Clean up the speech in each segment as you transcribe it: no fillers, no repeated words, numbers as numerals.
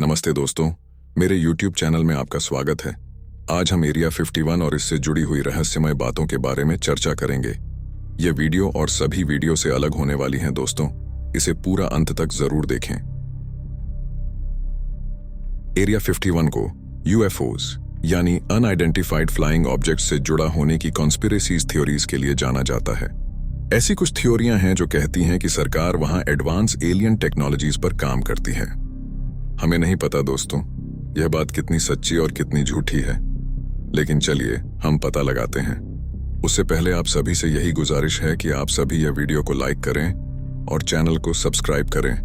नमस्ते दोस्तों, मेरे YouTube चैनल में आपका स्वागत है। आज हम एरिया 51 और इससे जुड़ी हुई रहस्यमय बातों के बारे में चर्चा करेंगे। ये वीडियो और सभी वीडियो से अलग होने वाली हैं दोस्तों, इसे पूरा अंत तक जरूर देखें। एरिया 51 को UFOs यानी अनआइडेंटिफाइड फ्लाइंग ऑब्जेक्ट से जुड़ा होने की कॉन्स्पिरेसीज थ्योरीज के लिए जाना जाता है। ऐसी कुछ थ्योरियां हैं जो कहती हैं कि सरकार वहां एडवांस एलियन टेक्नोलॉजीज पर काम करती है। हमें नहीं पता दोस्तों, यह बात कितनी सच्ची और कितनी झूठी है, लेकिन चलिए हम पता लगाते हैं। उससे पहले आप सभी से यही गुजारिश है कि आप सभी यह वीडियो को लाइक करें और चैनल को सब्सक्राइब करें,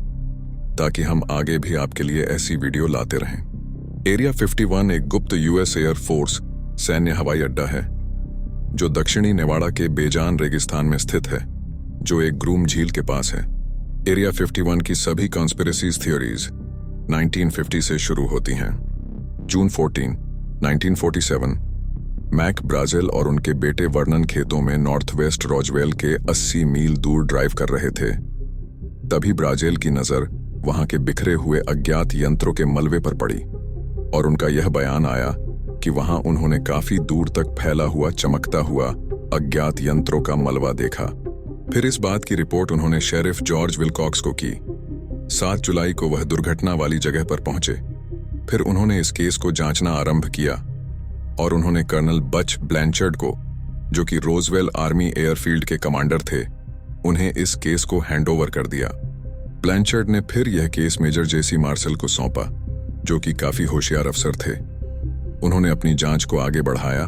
ताकि हम आगे भी आपके लिए ऐसी वीडियो लाते रहें। एरिया 51 एक गुप्त US एयर फोर्स सैन्य हवाई अड्डा है जो दक्षिणी नेवाड़ा के बेजान रेगिस्तान में स्थित है, जो एक ग्रूम झील के पास है। एरिया 51 की सभी कॉन्स्पिरेसीज थ्योरीज 1950 से शुरू होती हैं। जून 14, 1947 मैक ब्राजेल और उनके बेटे वर्नन खेतों में नॉर्थ वेस्ट रोजवेल के 80 मील दूर ड्राइव कर रहे थे। तभी ब्राजेल की नजर वहां के बिखरे हुए अज्ञात यंत्रों के मलबे पर पड़ी और उनका यह बयान आया कि वहां उन्होंने काफी दूर तक फैला हुआ चमकता हुआ अज्ञात यंत्रों का मलबा देखा। फिर इस बात की रिपोर्ट उन्होंने शेरिफ जॉर्ज विलकॉक्स को की। 7 जुलाई को वह दुर्घटना वाली जगह पर पहुंचे। फिर उन्होंने इस केस को जांचना आरंभ किया और उन्होंने कर्नल बच ब्लैंचर्ड को, जो कि रोजवेल आर्मी एयरफील्ड के कमांडर थे, उन्हें इस केस को हैंडओवर कर दिया। ब्लैंचर्ड ने फिर यह केस मेजर जेसी मार्शल को सौंपा, जो कि काफी होशियार अफसर थे। उन्होंने अपनी जांच को आगे बढ़ाया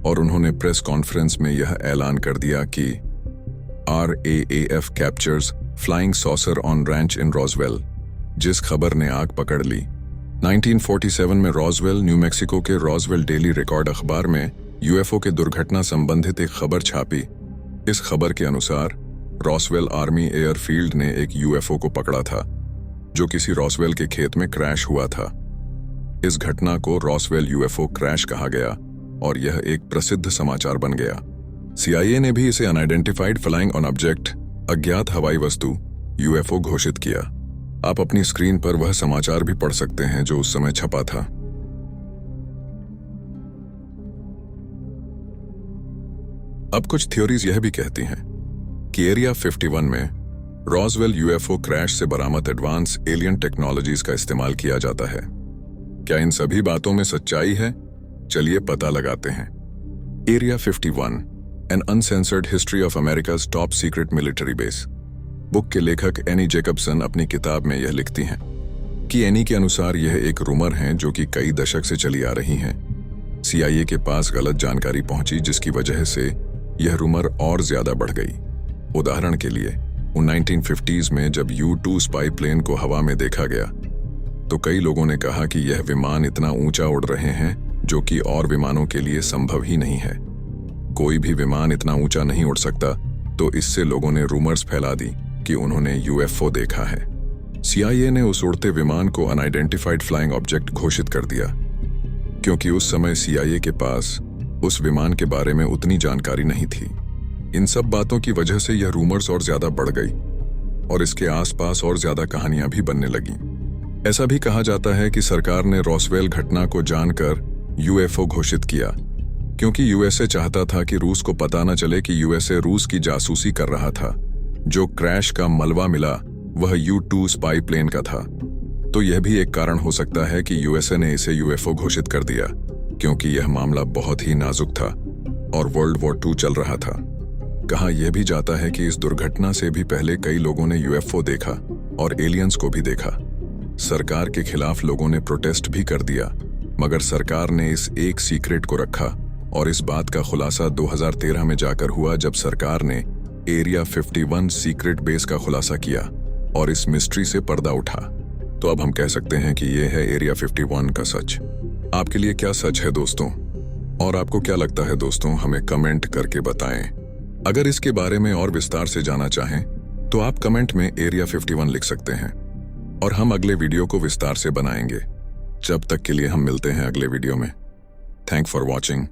और उन्होंने प्रेस कॉन्फ्रेंस में यह ऐलान कर दिया कि RAAF captures flying saucer on ranch in Roswell, जिस खबर ने आग पकड़ ली। 1947 में रोजवेल, न्यू मैक्सिको के रोजवेल डेली रिकॉर्ड अखबार में UFO के दुर्घटना संबंधित एक खबर छापी। इस खबर के अनुसार रोजवेल आर्मी एयरफील्ड ने एक UFO को पकड़ा था, जो किसी रोजवेल के खेत में क्रैश हुआ था। इस घटना को रोजवेल UFO क्रैश कहा गया और यह एक प्रसिद्ध समाचार बन गया। CIA ने भी इसे अनआइडेंटिफाइड फ्लाइंग ऑब्जेक्ट, अज्ञात हवाई वस्तु, UFO घोषित किया। आप अपनी स्क्रीन पर वह समाचार भी पढ़ सकते हैं जो उस समय छपा था। अब कुछ थ्योरीज यह भी कहती हैं कि एरिया 51 में रोजवेल UFO क्रैश से बरामद एडवांस एलियन टेक्नोलॉजीज का इस्तेमाल किया जाता है। क्या इन सभी बातों में सच्चाई है? चलिए पता लगाते हैं। Area 51 an uncensored history of America's top secret military base book के लेखक एनी जैकबसन अपनी किताब में यह लिखती हैं कि एनी के अनुसार यह एक रूमर है जो कि कई दशक से चली आ रही है। CIA के पास गलत जानकारी पहुंची, जिसकी वजह से यह रूमर और ज्यादा बढ़ गई। उदाहरण के लिए 1950s में जब U-2 स्पाई प्लेन को हवा में देखा गया तो कई लोगों ने कहा कि यह विमान इतना ऊंचा उड़ रहे हैं जो कि और विमानों के लिए संभव ही नहीं है। कोई भी विमान इतना ऊंचा नहीं उड़ सकता, तो इससे लोगों ने रूमर्स फैला दी कि उन्होंने UFO देखा है। CIA ने उस उड़ते विमान को अनआइडेंटिफाइड फ्लाइंग ऑब्जेक्ट घोषित कर दिया, क्योंकि उस समय CIA के पास उस विमान के बारे में उतनी जानकारी नहीं थी। इन सब बातों की वजह से यह रूमर्स और ज्यादा बढ़ गई और इसके आसपास और ज्यादा कहानियां भी बनने लगी। ऐसा भी कहा जाता है कि सरकार ने रोजवेल घटना को जानकर UFO घोषित किया, क्योंकि USA चाहता था कि रूस को पता न चले कि USA रूस की जासूसी कर रहा था। जो क्रैश का मलबा मिला वह U-2 स्पाई प्लेन का था। तो यह भी एक कारण हो सकता है कि USA ने इसे UFO घोषित कर दिया, क्योंकि यह मामला बहुत ही नाजुक था और वर्ल्ड वॉर 2 चल रहा था। कहा यह भी जाता है कि इस दुर्घटना से भी पहले कई लोगों ने UFO देखा और एलियंस को भी देखा। सरकार के खिलाफ लोगों ने प्रोटेस्ट भी कर दिया, मगर सरकार ने इस एक सीक्रेट को रखा और इस बात का खुलासा 2013 में जाकर हुआ, जब सरकार ने एरिया 51 सीक्रेट बेस का खुलासा किया और इस मिस्ट्री से पर्दा उठा। तो अब हम कह सकते हैं कि यह है एरिया 51 का सच। आपके लिए क्या सच है दोस्तों, और आपको क्या लगता है दोस्तों, हमें कमेंट करके बताएं। अगर इसके बारे में और विस्तार से जाना चाहें तो आप कमेंट में एरिया 51 लिख सकते हैं और हम अगले वीडियो को विस्तार से बनाएंगे। जब तक के लिए हम मिलते हैं अगले वीडियो में। Thank for watching.